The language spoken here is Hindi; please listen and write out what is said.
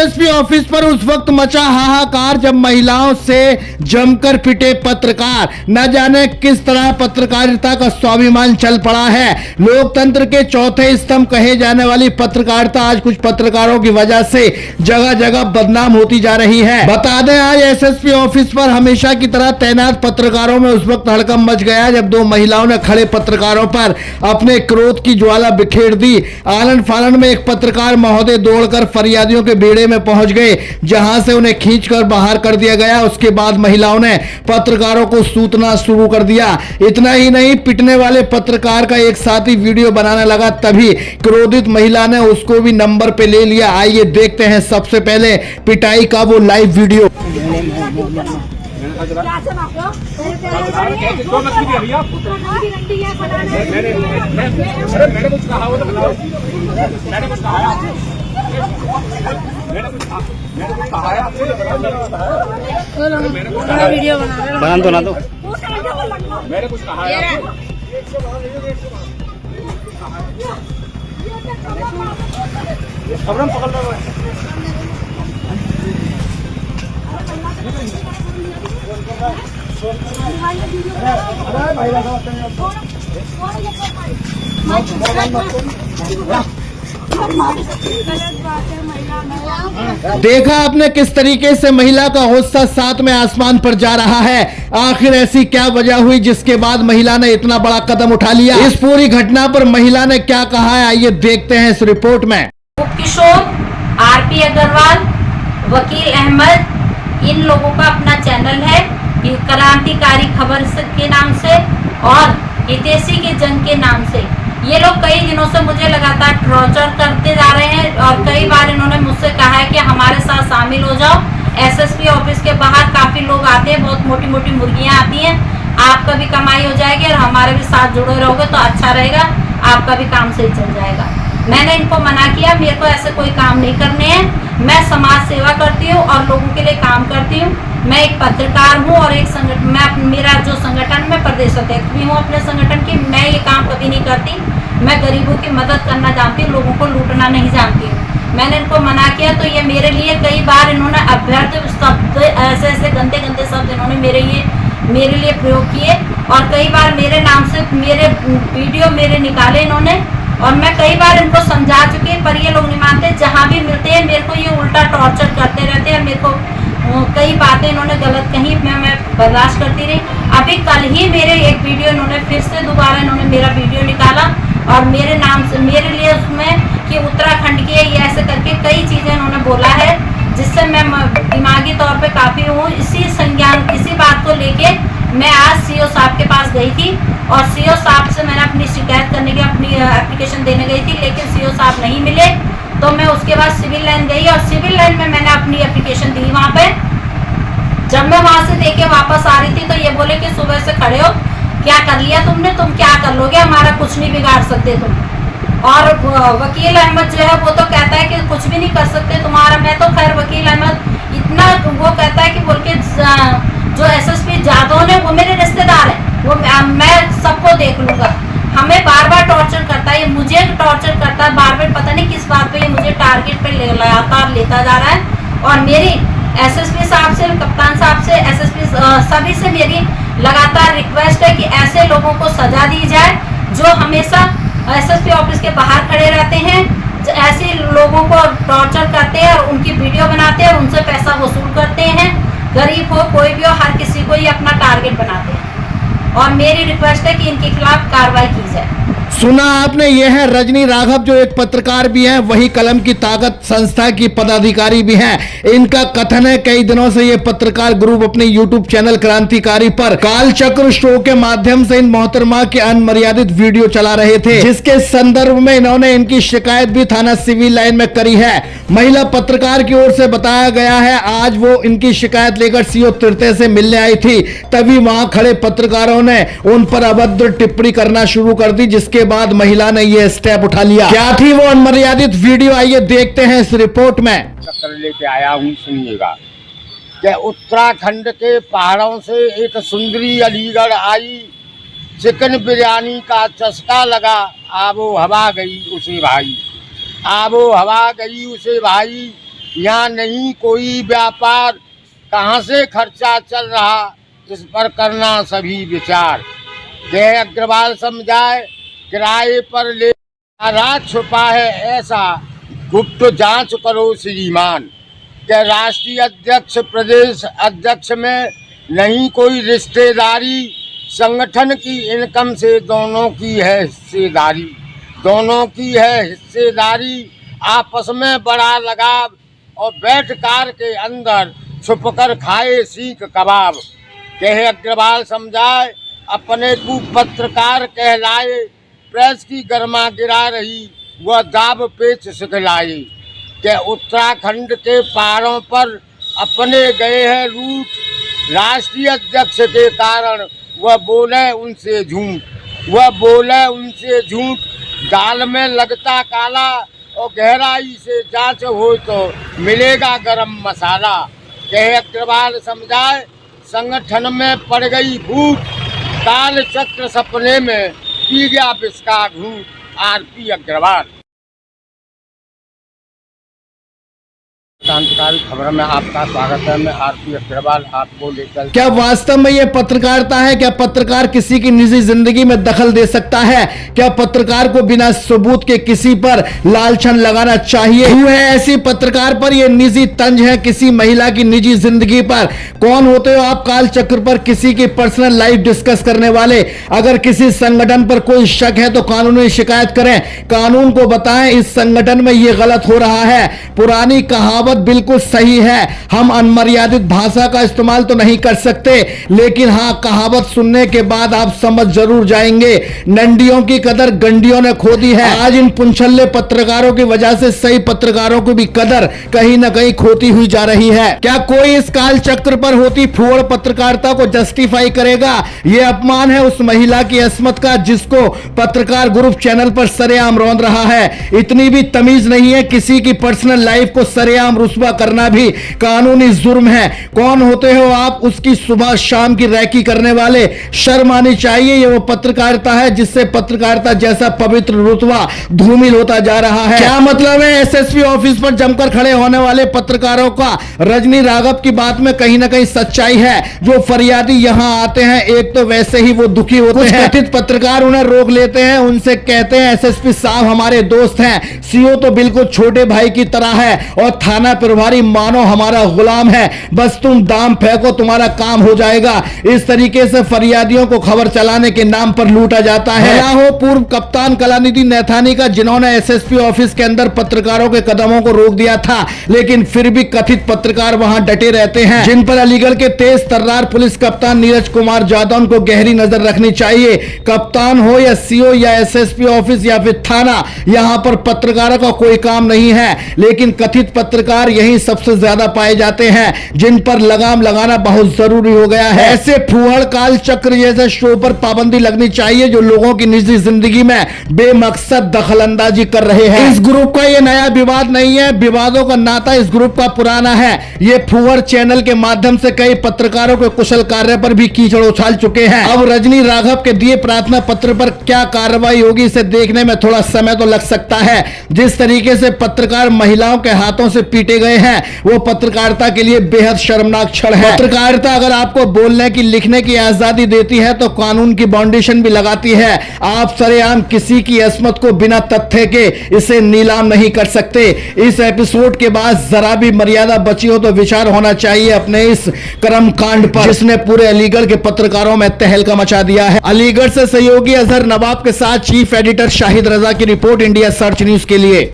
एसएसपी ऑफिस पर उस वक्त मचा हाहाकार जब महिलाओं से जमकर पिटे पत्रकार। न जाने किस तरह पत्रकारिता का स्वाभिमान चल पड़ा है। लोकतंत्र के चौथे स्तंभ कहे जाने वाली पत्रकारिता आज कुछ पत्रकारों की वजह से जगह जगह बदनाम होती जा रही है। बता दें, आज एसएसपी ऑफिस पर हमेशा की तरह तैनात पत्रकारों में उस वक्त हड़कंप मच गया जब दो महिलाओं ने खड़े पत्रकारों पर अपने क्रोध की ज्वाला बिखेर दी। आलन फालन में एक पत्रकार महोदय दौड़कर फरियादियों के बेड़े में पहुंच गए, जहां से उन्हें खींचकर बाहर कर दिया गया। उसके बाद महिलाओं ने पत्रकारों को सूतना शुरू कर दिया। इतना ही नहीं, पिटने वाले पत्रकार का एक साथी वीडियो बनाने लगा, तभी क्रोधित महिला ने उसको भी नंबर पे ले लिया। आइए देखते हैं सबसे पहले पिटाई का वो लाइव वीडियो। वीडियो बना दो मैंने कुछ कहा है खबर पकड़ लो। देखा आपने किस तरीके से महिला का गुस्सा साथ में आसमान पर जा रहा है। आखिर ऐसी क्या वजह हुई जिसके बाद महिला ने इतना बड़ा कदम उठा लिया? इस पूरी घटना पर महिला ने क्या कहा है, आइए देखते हैं इस रिपोर्ट में। किशोर, आरपी अग्रवाल, वकील अहमद, इन लोगों का अपना चैनल है क्रांतिकारी खबर के नाम से और हितैषी की जंग के नाम से। ये लोग कई दिनों से मुझे लगातार टॉर्चर करते जा रहे हैं और कई बार इन्होंने मुझसे कहा है कि हमारे साथ शामिल हो जाओ। एसएसपी ऑफिस के बाहर काफी लोग आते हैं, बहुत मोटी मोटी मुर्गियां आती हैं, आपका भी कमाई हो जाएगी और हमारे भी साथ जुड़े रहोगे तो अच्छा रहेगा, आपका भी काम सही चल जाएगा। मैंने इनको मना किया, मेरे को ऐसे कोई काम नहीं करने हैं। मैं समाज सेवा करती हूँ और लोगों के लिए काम करती हूँ। मैं एक पत्रकार हूँ और एक संगठन, मैं मेरा जो संगठन में प्रदेश अध्यक्ष भी हूँ अपने संगठन की। मैं ये काम कभी नहीं करती। मैं गरीबों की मदद करना जानती हूँ, लोगों को लूटना नहीं जानती हूँ। मैंने इनको मना किया तो ये मेरे लिए कई बार इन्होंने अभ्यर्थ शब्द, ऐसे ऐसे गंदे गंदे शब्द इन्होंने मेरे लिए प्रयोग किए और कई बार मेरे नाम से मेरे वीडियो मेरे निकाले इन्होंने और मैं कई बार इनको समझा चुकी, पर ये लोग नहीं मानते। जहाँ भी मिलते हैं मेरे को ये उल्टा टॉर्चर करते रहते हैं। मेरे को कई बातें इन्होंने गलत कही, मैं बर्दाश्त करती रही। अभी कल ही मेरे एक वीडियो इन्होंने फिर से दोबारा इन्होंने मेरा वीडियो निकाला और मेरे नाम से मेरे लिए उसमें कि उत्तराखंड की है ये ऐसे करके कई चीज़ें इन्होंने बोला है, जिससे मैं दिमागी तौर पे काफ़ी हूँ। इसी बात को लेके मैं आज सीओ साहब के पास गई थी और सीओ साहब से मैंने अपनी शिकायत करने की अपनी एप्लीकेशन देने गई थी, लेकिन सीओ साहब नहीं मिले। तो मैं उसके बाद सिविल लाइन गई और सिविल लाइन में मैंने अपनी एप्लीकेशन दी वहाँ पे। जब मैं वहाँ से देके वापस आ रही थी तो ये बोले कि सुबह से खड़े हो, क्या कर लिया तुमने, तुम क्या कर लोगे, हमारा कुछ नहीं बिगाड़ सकते तुम। और वकील अहमद जो है वो तो कहता है कि कुछ भी नहीं कर सकते तुम्हारा। मैं तो खैर वकील अहमद इतना वो कहता है कि बोल के जो एसएसपी जादव ने वो मेरे रिश्तेदार हैं, वो मैं सबको देख लूँगा। हमें बार बार टॉर्चर करता है, ये मुझे टॉर्चर करता है बार बार, पता नहीं किस बात पे ये मुझे टारगेट पे लगातार लेता जा रहा है। और मेरी एसएसपी साहब से, कप्तान साहब से, एसएसपी सभी से मेरी लगातार रिक्वेस्ट है कि ऐसे लोगों को सजा दी जाए जो हमेशा एसएसपी ऑफिस के बाहर खड़े रहते हैं, ऐसे लोगों को टॉर्चर करते हैं और उनकी वीडियो बनाते हैं और उनसे पैसा वसूल करते हैं। गरीब हो कोई भी हो, हर किसी को ये अपना टारगेट बनाते हैं और मेरी रिक्वेस्ट है कि इनके खिलाफ कार्रवाई की जाए। सुना आपने, यह है रजनी राघव जो एक पत्रकार भी हैं, वही कलम की ताकत संस्था की पदाधिकारी भी हैं। इनका कथन है कई दिनों से ये पत्रकार ग्रुप अपने यूट्यूब चैनल क्रांतिकारी पर कालचक्र शो के माध्यम से इन मोहतरमा के अनमर्यादित वीडियो चला रहे थे, जिसके संदर्भ में इन्होंने इनकी शिकायत भी थाना सिविल लाइन में करी है। महिला पत्रकार की ओर से बताया गया है आज वो इनकी शिकायत लेकर सीओ तृतीय से मिलने आई थी, तभी वहां खड़े पत्रकारों ने उन पर अभद्र टिप्पणी करना शुरू कर दी, जिसके बाद महिला ने यह स्टेप उठा लिया। क्या थी वो अनमर्यादित वीडियो, आइए देखते हैं इस रिपोर्ट में। लेके आया हूँ, सुनिएगा। कि उत्तराखंड के पहाड़ों से एक सुंदरी अलीगढ़ आई, चिकन बिरयानी का चस्का लगा, आबो हवा गई उसे भाई, आबो हवा गई उसे भाई। यहाँ नहीं कोई व्यापार, कहाँ से खर्चा चल रहा, इस पर करना सभी विचार। जय अग्रवाल समझाए किराए पर ले राज छुपा है ऐसा, गुप्त जांच करो श्रीमान। के राष्ट्रीय अध्यक्ष प्रदेश अध्यक्ष में नहीं कोई रिश्तेदारी, संगठन की इनकम से दोनों की है हिस्सेदारी, दोनों की है हिस्सेदारी। आपस में बड़ा लगाव और बैठ कार के अंदर छुपकर खाए सीख कबाब। कहे अग्रवाल समझाए अपने को पत्रकार कहलाए, प्रेस की गर्मा गिरा रही वह दाब पेच सिखलाए। के उत्तराखंड के पहाड़ों पर अपने गए हैं रूठ, राष्ट्रीय अध्यक्ष के कारण वह बोले उनसे झूठ, वह बोले उनसे झूठ। दाल में लगता काला और गहराई से जांच हो तो मिलेगा गरम मसाला। कहे अग्रवाल समझाए संगठन में पड़ गई भूख, काल चक्र सपने में पी गया विष का घूंट। आरपी अग्रवाल। क्रांतिकारी खबर में आपका स्वागत है। मैं आरपी अग्रवाल आपको लेकर। क्या वास्तव में ये पत्रकारिता है? क्या पत्रकार किसी की निजी जिंदगी में दखल दे सकता है? क्या पत्रकार को बिना सबूत के किसी पर लालछन लगाना चाहिए? क्यों है ऐसी पत्रकार पर ये निजी तंज है किसी महिला की निजी जिंदगी पर? कौन होते हो आप काल चक्र पर किसी की पर्सनल लाइफ डिस्कस करने वाले? अगर किसी संगठन पर कोई शक है तो कानूनी शिकायत करें, कानून को बताएं इस संगठन में ये गलत हो रहा है। पुरानी कहावत बिल्कुल सही है, हम अनमर्यादित भाषा का इस्तेमाल तो नहीं कर सकते, लेकिन हाँ कहावत सुनने के बाद आप समझ जरूर जाएंगे। नंडियों की कदर गंडियों ने खो दी है। आज इन पुंछल्ले पत्रकारों की वजह से सही पत्रकारों की भी कदर कहीं ना कहीं खोती हुई जा रही है। क्या कोई इस काल चक्र पर होती फुहड़ पत्रकारिता को जस्टिफाई करेगा? यह अपमान है उस महिला की अस्मत का जिसको पत्रकार ग्रुप चैनल पर सरेआम रौंद रहा है। इतनी भी तमीज नहीं है, किसी की पर्सनल लाइफ को सरेआम रुस्वा करना भी कानूनी जुर्म है। कौन होते हो आप उसकी सुबह शाम की रैकी करने वाले? शर्म आनी चाहिए। ये वो पत्रकारिता है जिससे पत्रकारिता जैसा पवित्र रुतबा धूमिल होता जा रहा है। क्या मतलब है एसएसपी ऑफिस पर जमकर खड़े होने वाले पत्रकारों का? रजनी राघव की बात में कहीं ना कहीं सच्चाई है। जो फरियादी यहां आते हैं एक तो वैसे ही वो दुखी होते हैं, कथित पत्रकार उन्हें रोक लेते हैं, उनसे कहते हैं एसएसपी साहब हमारे दोस्त हैं, सीओ तो बिल्कुल छोटे भाई की तरह है और थाना प्रभारी मानो हमारा गुलाम है, बस तुम दाम फेंको तुम्हारा काम हो जाएगा। इस तरीके से फरियादियों को खबर चलाने के नाम पर लूटा जाता है। भला हो पूर्व कप्तान कलानिधि नैथानी का जिन्होंने एसएसपी ऑफिस के अंदर पत्रकारों के कदमों को रोक दिया था, लेकिन फिर भी कथित पत्रकार वहां डटे रहते हैं, जिन पर अलीगढ़ के तेज तर्रार पुलिस कप्तान नीरज कुमार यादव को गहरी नजर रखनी चाहिए। कप्तान हो या सीओ या एसएसपी ऑफिस या फिर थाना, यहां पर पत्रकारों का कोई काम नहीं है, लेकिन कथित पत्रकार यही सबसे ज्यादा पाए जाते हैं जिन पर लगाम लगाना बहुत जरूरी हो गया है। ऐसे फुहड़ काल चक्र जैसे शो पर पाबंदी लगनी चाहिए जो लोगों की निजी जिंदगी में बेमकसद दखलंदाजी कर रहे हैं। इस ग्रुप का ये नया विवाद नहीं है, विवादों का नाता इस ग्रुप का पुराना है। ये फुहड़ चैनल के माध्यम से कई पत्रकारों के कुशल कार्य पर भी कीचड़ उछाल चुके हैं। अब रजनी राघव के दिए प्रार्थना पत्र पर क्या कार्रवाई होगी इसे देखने में थोड़ा समय तो लग सकता है। जिस तरीके से पत्रकार महिलाओं के हाथों से पीटे गए हैं वो पत्रकारिता के लिए बेहद शर्मनाक क्षण है। पत्रकारिता अगर आपको बोलने की लिखने की आजादी देती है तो कानून की बाउंडेशन भी लगाती है। आप सरेआम किसी की अस्मत को बिना तथ्य के इसे नीलाम नहीं कर सकते। इस एपिसोड के बाद जरा भी मर्यादा बची हो तो विचार होना चाहिए अपने इस कर्म कांड पर जिसने पूरे अलीगढ़ के पत्रकारों में तहलका मचा दिया है। अलीगढ़ से सहयोगी अजहर नवाब के साथ चीफ एडिटर शाहिद रजा की रिपोर्ट, इंडिया सर्च न्यूज के लिए।